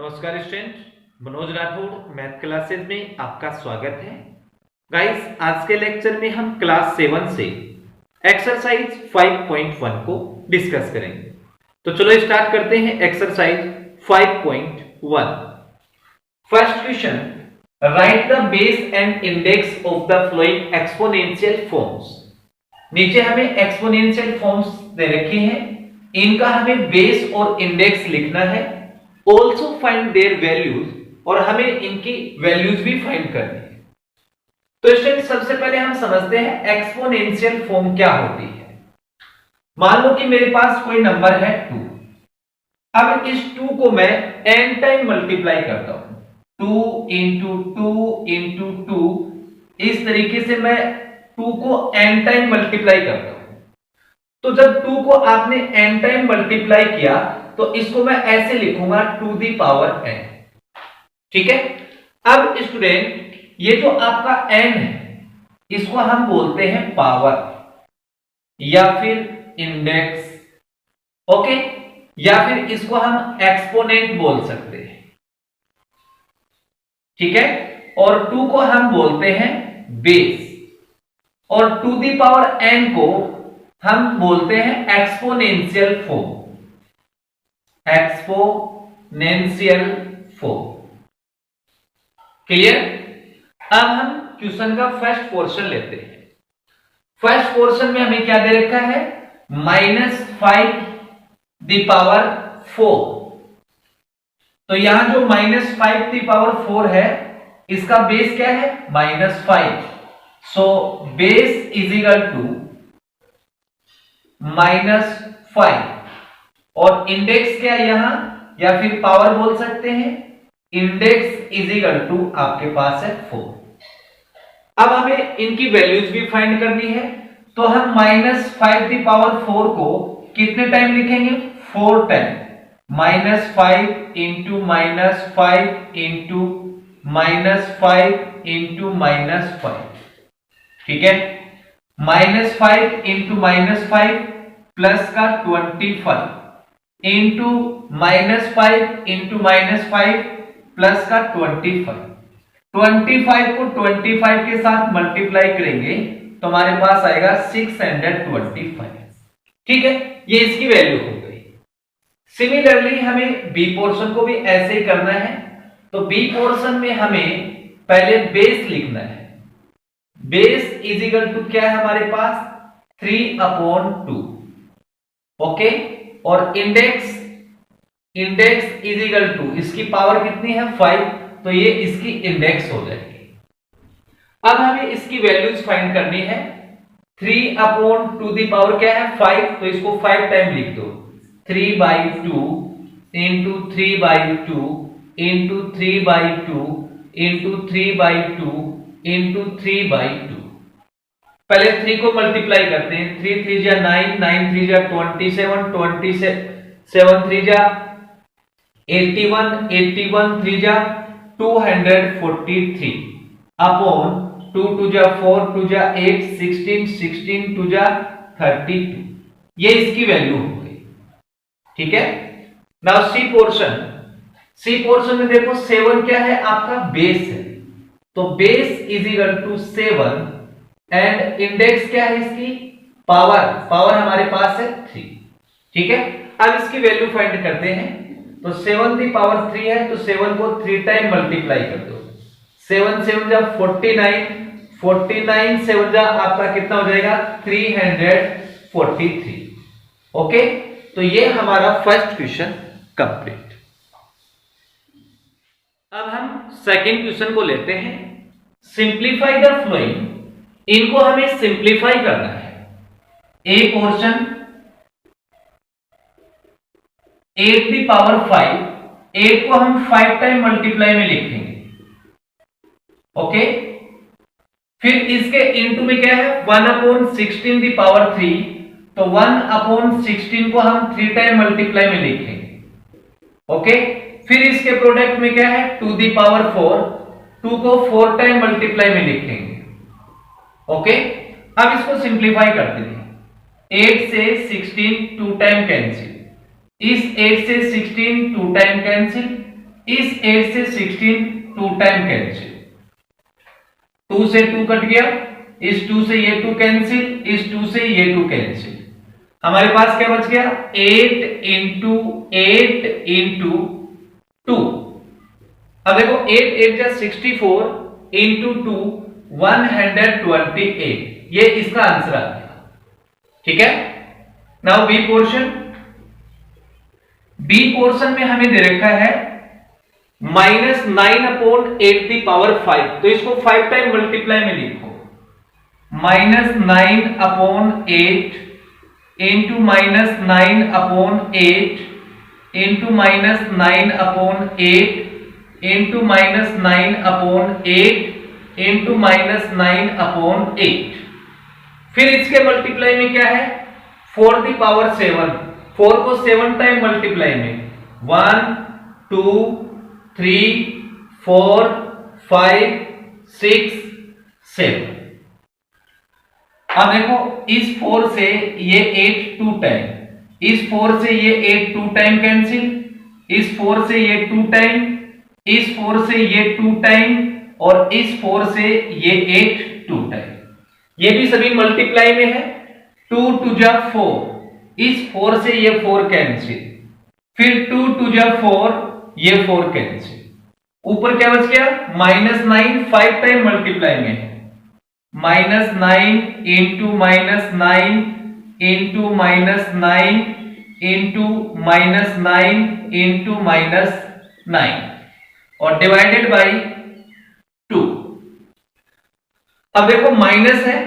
नमस्कार student, Manoj Rathore math classes में आपका स्वागत है। गाइस, आज के लेक्चर में हम क्लास 7 से एक्सरसाइज 5.1 को डिस्कस करेंगे। तो चलो स्टार्ट करते हैं exercise 5.1। First question, right the base and index of the flowing exponential forms. नीचे हमें एक्सपोनेंशियल फॉर्म्स दे रखे हैं, इनका हमें बेस और इंडेक्स लिखना है। ऑल्सो फाइंड देयर वैल्यूज, और हमें इनकी वैल्यूज भी फाइंड करनी है। तो स्टूडेंट, सबसे पहले हम समझते हैं एक्सपोनेंशियल फॉर्म क्या होती है। मान लो कि मेरे पास कोई नंबर है 2। अब इस 2 को मैं n टाइम मल्टीप्लाई करता हूं, 2 इंटू 2 इंटू 2। इस तरीके से मैं 2 को n टाइम मल्टीप्लाई करता हूं। तो जब 2 को आपने n टाइम मल्टीप्लाई किया तो इसको मैं ऐसे लिखूंगा 2 दी पावर n। ठीक है। अब स्टूडेंट, ये जो आपका n है इसको हम बोलते हैं पावर या फिर इंडेक्स। ओके, या फिर इसको हम एक्सपोनेंट बोल सकते हैं। ठीक है। और 2 को हम बोलते हैं बेस, और 2 दी पावर n को हम बोलते हैं exponential form. Exponential form. Clear. अब हम क्वेश्चन का फर्स्ट पोर्शन लेते हैं। फर्स्ट पोर्शन में हमें क्या दे रखा है, -5 दी पावर 4। तो यहां जो -5 दी पावर 4 है, इसका बेस क्या है, -5। So base is equal to -5, और इंडेक्स क्या है यहां, या फिर पावर बोल सकते हैं। इंडेक्स इज इक्वल टू आपके पास है 4। अब हमें इनकी वैल्यूज भी फाइंड करनी है। तो हम -5 दी पावर 4 को कितने टाइम लिखेंगे, 4 टाइम। -5 into -5 into -5 into -5। ठीक है। -5 इंटू -5 प्लस का 25 इंटू -5 इंटू -5 प्लस का 25। 25 को 25 के साथ मल्टीप्लाई करेंगे तो हमारे पास आएगा 625। ठीक है, ये इसकी वैल्यू हो गई। सिमिलरली हमें बी पोर्शन को भी ऐसे ही करना है। तो बी पोर्शन में हमें पहले बेस लिखना है। बेस इज इक्वल टू क्या है हमारे पास, 3/2। ओके, और इंडेक्स इज इक्वल टू, इसकी पावर कितनी है, 5, तो ये इसकी इंडेक्स हो जाएगी। अब हमें इसकी वैल्यूज फाइंड करनी है। 3/2 दी पावर क्या है, 5, तो इसको 5 टाइम लिख दो। 3/2 इंटू 3/2 इंटू 3/2 इंटू 3/2 इंटू 3/2। पहले 3 को मल्टीप्लाई करते हैं। 3 3 जा 9, 9 3 जा 27, 27 3 जा 81, 81 3 जा 243 अपॉन 2 2 जा 4, 2 जा 8, 16, 16 2 जा 32। ये इसकी वैल्यू हो गई। ठीक है। नाउ सी पोर्शन में देखो 7 क्या है, आपका बेस है। तो base is equal to 7 and index क्या है इसकी, पावर हमारे पास है 3। ठीक है। अब इसकी वैल्यू फाइंड करते हैं। तो 7 दी पावर 3 है, तो 7 को 3 टाइम मल्टीप्लाई कर दो। 7 7 जा 49, 49 7 जा आपका कितना हो जाएगा, 343। ओके, तो ये हमारा फर्स्ट क्वेश्चन कंप्लीट। अब हम सेकंड क्वेश्चन को लेते हैं। Simplify the flowing. इनको हमें सिंप्लीफाई करना है। ए पोर्शन 8 दी पावर 5, 8 को हम 5 टाइम मल्टीप्लाई में लिखेंगे। ओके, फिर इसके इनटू में क्या है, 1/16 दी पावर 3, तो 1/16 को हम 3 टाइम मल्टीप्लाई में लिखेंगे। ओके, फिर इसके प्रोडक्ट में क्या है, 2 दी पावर 4, 2 को 4 टाइम मल्टीप्लाई में लिखेंगे। ओके, अब इसको सिंप्लीफाई करते हैं। 8 से 16 2 टाइम कैंसिल, इस 8 से 16 2 टाइम कैंसिल, इस 8 से 16 टू टाइम कैंसिल, 2 से 2 कट गया, इस 2 से ये 2 कैंसिल, इस 2 से ये 2 कैंसिल, हमारे पास क्या बच गया 8 इंटू 8 इंटू 2। अब देखो 8 8 जा 64 इंटू 2 128, ये इसका आंसर आ गया। ठीक है, now B portion. B portion में हमें दे रखा है -9/8⁵, तो इसको 5 टाइम मल्टीप्लाई में लिखो, -9/8 इंटू -9/8 इंटू -9/8 इंटू -9/8 इंटू -9/8। फिर इसके मल्टीप्लाई में क्या है 4⁷, 4 को 7 टाइम मल्टीप्लाई में 1 2 3 4 5 6 7। अब देखो इस 4 से ये 8 2 टाइम, इस 4 से ये 8 2 टाइम कैंसिल, इस 4 से ये 2 टाइम, इस 4 से ये 2 टाइम और इस 4 से ये 8 2 टाइम, ये भी सभी मल्टीप्लाई में है। 2 2 जा 4, इस 4 से ये 4 कैंसिल, फिर 2 2 जा 4, ये 4 कैंसिल, ऊपर क्या बच गया -9 5 टाइम मल्टीप्लाई में है, -9 इंटू -9 इंटू -9 इंटू -9 इंटू -9 और डिवाइडेड बाई 2। अब देखो माइनस है,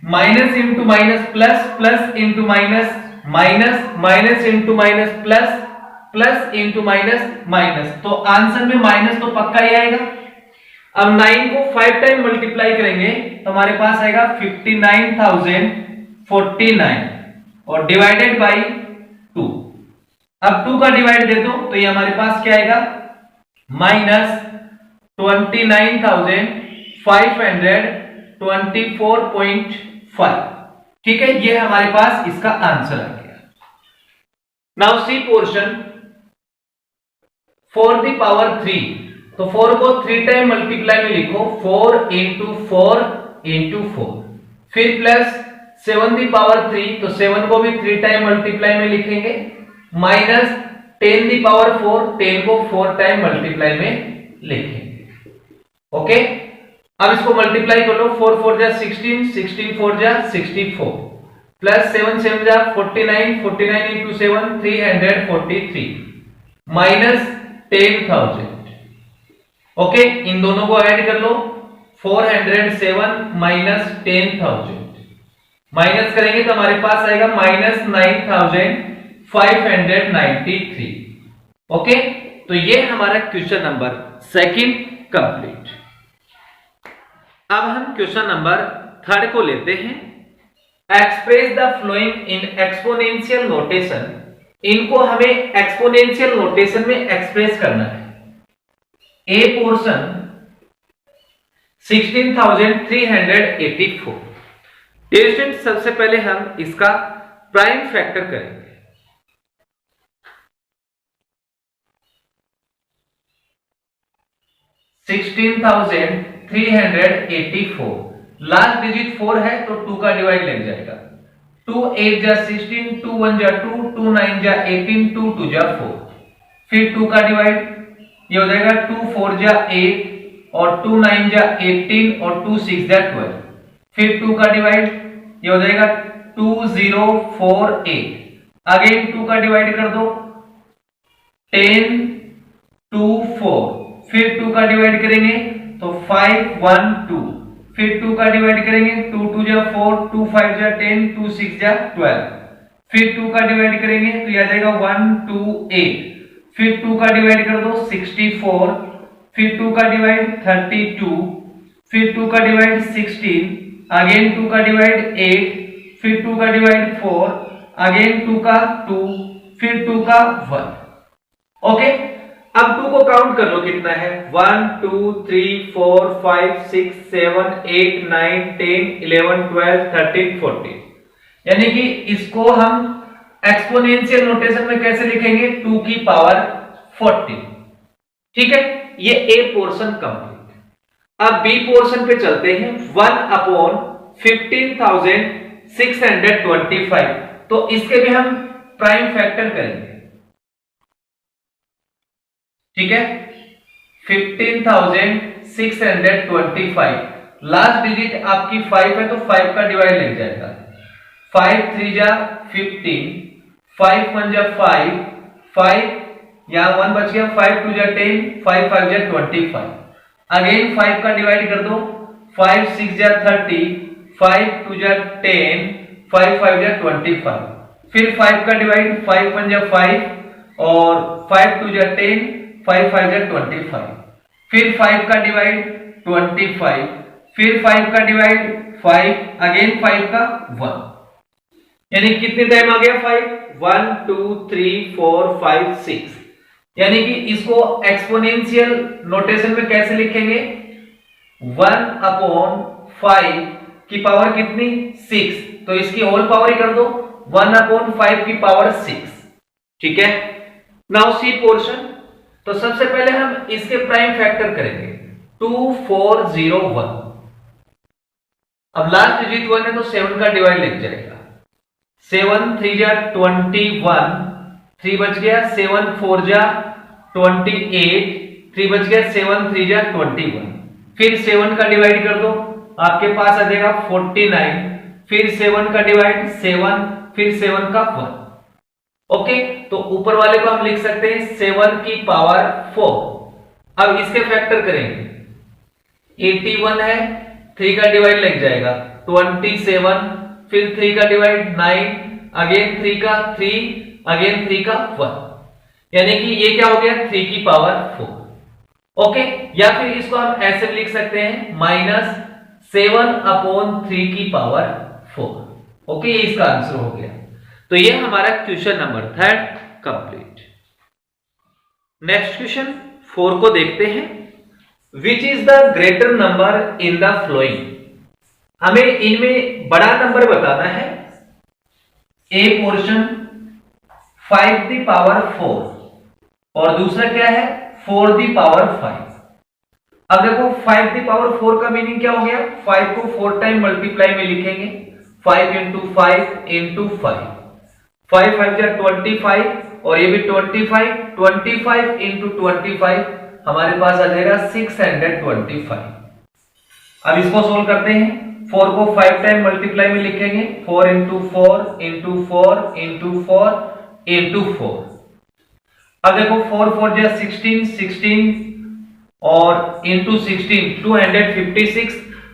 minus into minus plus, plus into minus minus, minus into minus plus, plus into minus minus, तो आंसर में माइनस तो पक्का ही आएगा। अब 9 को 5 टाइम मल्टीप्लाई करेंगे तो हमारे पास आएगा 59,049 और डिवाइडेड बाई 2। अब 2 का डिवाइड दे दो तो ये हमारे पास क्या आएगा -29,524.5। ठीक है, ये हमारे पास इसका आंसर आ गया। नाउ सी पोर्शन 4⁵, तो 4 को 3 टाइम मल्टीप्लाई में लिखो, 4 इंटू 4 इंटू 4, फिर प्लस 7⁵, तो 7 को भी 3 टाइम मल्टीप्लाई में लिखेंगे, माइनस 10⁴, 10 को 4 टाइम मल्टीप्लाई में लिखेंगे। ओके, अब इसको मल्टीप्लाई कर लो, 4 4 जा 16, 16 4 जा 64, प्लस 7 7 जा 49, 49 इंटू 7 343, माइनस 10,000। ओके, इन दोनों को ऐड कर लो, 407 माइनस 10,000, माइनस करेंगे तो हमारे पास आएगा -9,593। ओके, तो ये हमारा क्वेश्चन नंबर 2 कंप्लीट। अब हम क्वेश्चन नंबर 3 को लेते हैं। Express the following in exponential notation, इनको हमें एक्सपोनेंशियल नोटेशन में एक्सप्रेस करना है। ए पोर्शन 16,384। स्टूडेंट सबसे पहले हम इसका प्राइम फैक्टर करेंगे। 16,384, लास्ट डिजिट 4 है तो 2 का डिवाइड लग जाएगा, 2 8 जा 16, 2 1 जा 2, 2 9 जा 18, 2 2 जा 4, फिर 2 का डिवाइड, ये हो जाएगा 2 4 जा 8 और 2 9 जा 18 और 2 6 जा 12, फिर 2 का डिवाइड, ये हो जाएगा 2048, अगेन 2 का डिवाइड कर दो 10 2 4, फिर 2 का डिवाइड करेंगे तो 5 1 2, फिर 2 का डिवाइड करेंगे 2 2 जा 4, 2 5 जा 10, 2 6 जा 12, फिर 2 का डिवाइड करेंगे तो यह आ जाएगा 1 2 8, फिर 2 का डिवाइड कर दो 64, फिर 2 का डिवाइड 32, फिर 2 का डिवाइड 16, अगेन 2 का डिवाइड 8, फिर 2 का डिवाइड 4, अगेन 2 का 2, फिर 2 का 1। ओके, अब 2 को काउंट कर लो कितना है, 1 2 3 4 5 6 7 8 9 10 11 12 13 14, यानी कि इसको हम एक्सपोनेंशियल नोटेशन में कैसे लिखेंगे 2 की पावर 40। ठीक है, ये ए पोर्शन कंप्लीट। अब बी पोर्शन पे चलते हैं। 1/15,625, तो इसके भी हम प्राइम फैक्टर करेंगे। ठीक है, 15,625, लास्ट डिजिट आपकी 5 है तो 5 का डिवाइड लग जाएगा। 5 3 जा 15, 5 1 जा 5, 5 यहां 1 बच गया, 5 2 जा 10, 5 5 जा 25। अगेन 5 का डिवाइड कर दो, 5 6 जा 30, 5 2 जा 10, 5 5 जा 25। फिर 5 का डिवाइड, 5 1 जा 5 और 5 2 जा 10, 5 5 जा 25। फिर 5 का डिवाइड 25, फिर 5 का डिवाइड 5, अगेन 5 का 1, यानी कितने टाइम आ गया 5, 1 2 3 4 5 6। यानी कि इसको एक्सपोनेंशियल नोटेशन में कैसे लिखेंगे, 1/5 की पावर कितनी 6, तो इसकी होल पावर ही कर दो, 1/5 की पावर 6। ठीक है, नाउ सी पोर्शन। तो सबसे पहले हम इसके प्राइम फैक्टर करेंगे, 2401। अब लास्ट डिजिट 1 है तो 7 का डिवाइड लग जाएगा, 7 3 जा 21, 3 बच गया, 7 4 जा 28, 3 बच गया, 7 3 जा 21। फिर 7 का डिवाइड कर दो, आपके पास आ जाएगा 49, फिर 7 का डिवाइड 7, फिर 7 का 1। ओके, तो ऊपर वाले को हम लिख सकते हैं 7 की पावर 4। अब इसके फैक्टर करेंगे, 81 है, 3 का डिवाइड लग जाएगा 27, फिर 3 का डिवाइड 9, अगेन 3 का 3, अगेन 3 का 1, यानी कि ये क्या हो गया 3 की पावर 4। ओके, या फिर इसको हम ऐसे लिख सकते हैं -7/3 की पावर 4। ओके, ये इसका आंसर हो गया। तो ये हमारा question number 3 complete. Next question 4 को देखते हैं। Which is the greater number in the flowing. हमें इनमें बड़ा नंबर बताना है। ए पोर्शन 5⁴ और दूसरा क्या है 4⁵। अब देखो 5⁴ का मीनिंग क्या हो गया, 5 को 4 टाइम मल्टीप्लाई में लिखेंगे, 5 × 5 × 5, 5 5 जा 25 और ये भी 25, 25 × 25 हमारे पास आ जाएगा 625। अब इसको सोल्व करते हैं। 4 को 5 टाइम मल्टीप्लाई में लिखेंगे, 4 × 4 × 4 × 4 × 4। अब देखो 4 4 जा 16, 16 और × 16 256,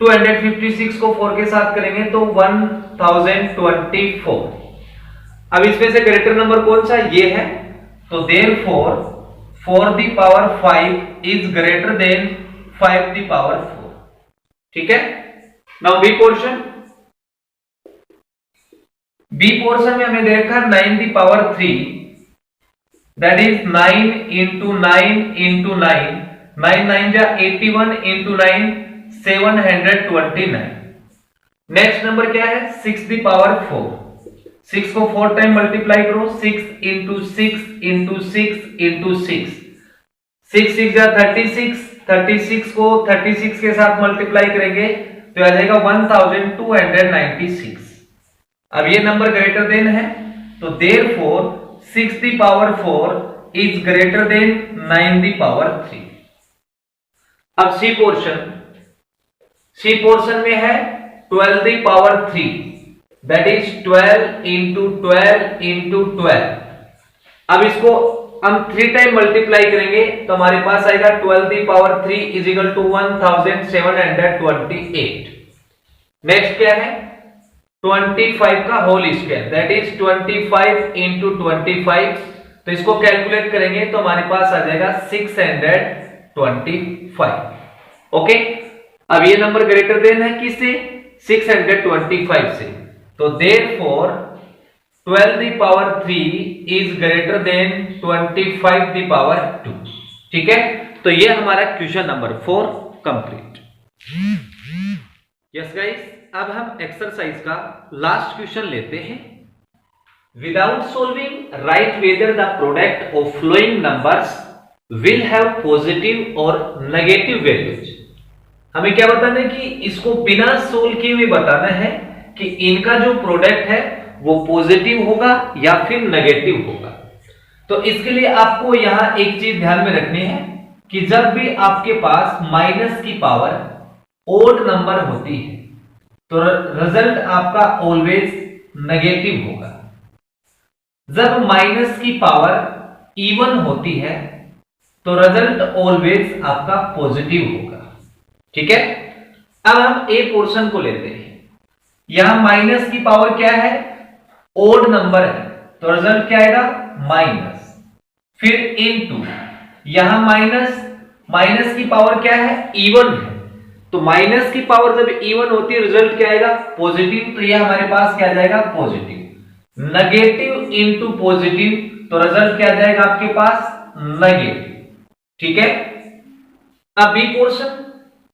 256 को 4 के साथ करेंगे तो 1024। अब इसमें से ग्रेटर नंबर कौन सा, ये है, तो देयरफॉर 4⁵ इज ग्रेटर देन 5⁴। ठीक है, now B portion. B portion में हमें दे रखा 9⁵, दैट इज 9 × 9 × 9, 9 9 जा 81 × 9 729। नेक्स्ट नंबर क्या है 6⁴, 6 को 4 टाइम मल्टीप्लाई करो, 6 × 6 × 6 × 6, 6 6 जा 36, 36 को 36 के साथ मल्टीप्लाई करेंगे तो आ जाएगा 1296। अब ये नंबर ग्रेटर देन है, तो देयरफॉर 6⁴ इज ग्रेटर देन 9⁵। अब सी पोर्शन, सी पोर्शन में है 12⁵, दैट इज 12 × 12 × 12। अब इसको हम 3 टाइम मल्टीप्लाई करेंगे तो हमारे पास आएगा 12⁵ इज इक्वल टू 1728। नेक्स्ट क्या है 25 का होल स्क्वायर, दैट इज 25 × 25। तो इसको कैलकुलेट करेंगे तो हमारे पास आ जाएगा 625। ओके, अब ये नंबर ग्रेटर देन है किससे, 625 से, तो देयरफॉर 12⁵ इज ग्रेटर देन 25⁵2। ठीक है, तो ये हमारा question number 4 complete. Yes guys, अब हम एक्सरसाइज का लास्ट क्वेश्चन लेते हैं। Without solving right whether the product of following numbers will have positive और नेगेटिव वैल्यूज। हमें क्या बताना है कि इसको बिना सोल्व किए हुए बताना है कि इनका जो प्रोडक्ट है वो पॉजिटिव होगा या फिर नेगेटिव होगा। तो इसके लिए आपको यहां एक चीज ध्यान में रखनी है कि जब भी आपके पास माइनस की पावर ओड नंबर होती है तो रिजल्ट आपका ऑलवेज नेगेटिव होगा। जब माइनस की पावर इवन होती है तो रिजल्ट ऑलवेज आपका पॉजिटिव होगा। ठीक है, अब हम ए पोर्शन को लेते हैं। यहां माइनस की पावर क्या है, ओड नंबर है, तो रिजल्ट क्या आएगा माइनस, फिर इनटू यहां माइनस की पावर क्या है, इवन है, तो माइनस की पावर जब इवन होती है रिजल्ट क्या आएगा पॉजिटिव, तो यह हमारे पास क्या जाएगा पॉजिटिव। नेगेटिव इंटू पॉजिटिव तो रिजल्ट क्या जाएगा आपके पास नेगेटिव। ठीक है, अब बी पोर्शन,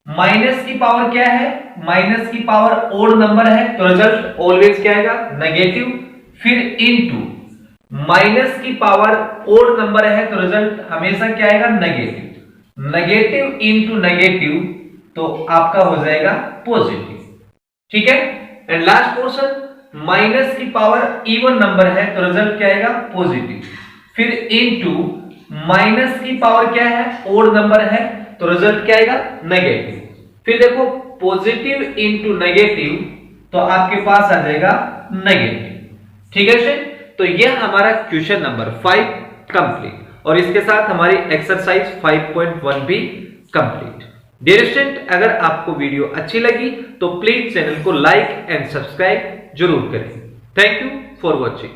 माइनस की पावर क्या है, माइनस की पावर ओड नंबर है तो रिजल्ट ऑलवेज क्या आएगा नेगेटिव, फिर इनटू माइनस की पावर ओड नंबर है तो रिजल्ट हमेशा क्या आएगा नेगेटिव, नेगेटिव इंटू नेगेटिव तो आपका हो जाएगा पॉजिटिव। ठीक है, एंड लास्ट पोर्शन, माइनस की पावर इवन नंबर है तो रिजल्ट क्या आएगा पॉजिटिव, फिर इनटू माइनस की पावर क्या है ओड नंबर है तो रिजल्ट क्या आएगा नेगेटिव, फिर देखो पॉजिटिव इंटू नेगेटिव तो आपके पास आ जाएगा नेगेटिव। ठीक है, तो यह हमारा क्वेश्चन नंबर 5 कंप्लीट और इसके साथ हमारी एक्सरसाइज 5.1 भी कंप्लीट। डियर स्टूडेंट, अगर आपको वीडियो अच्छी लगी तो प्लीज चैनल को लाइक एंड सब्सक्राइब जरूर करें। Thank you for watching.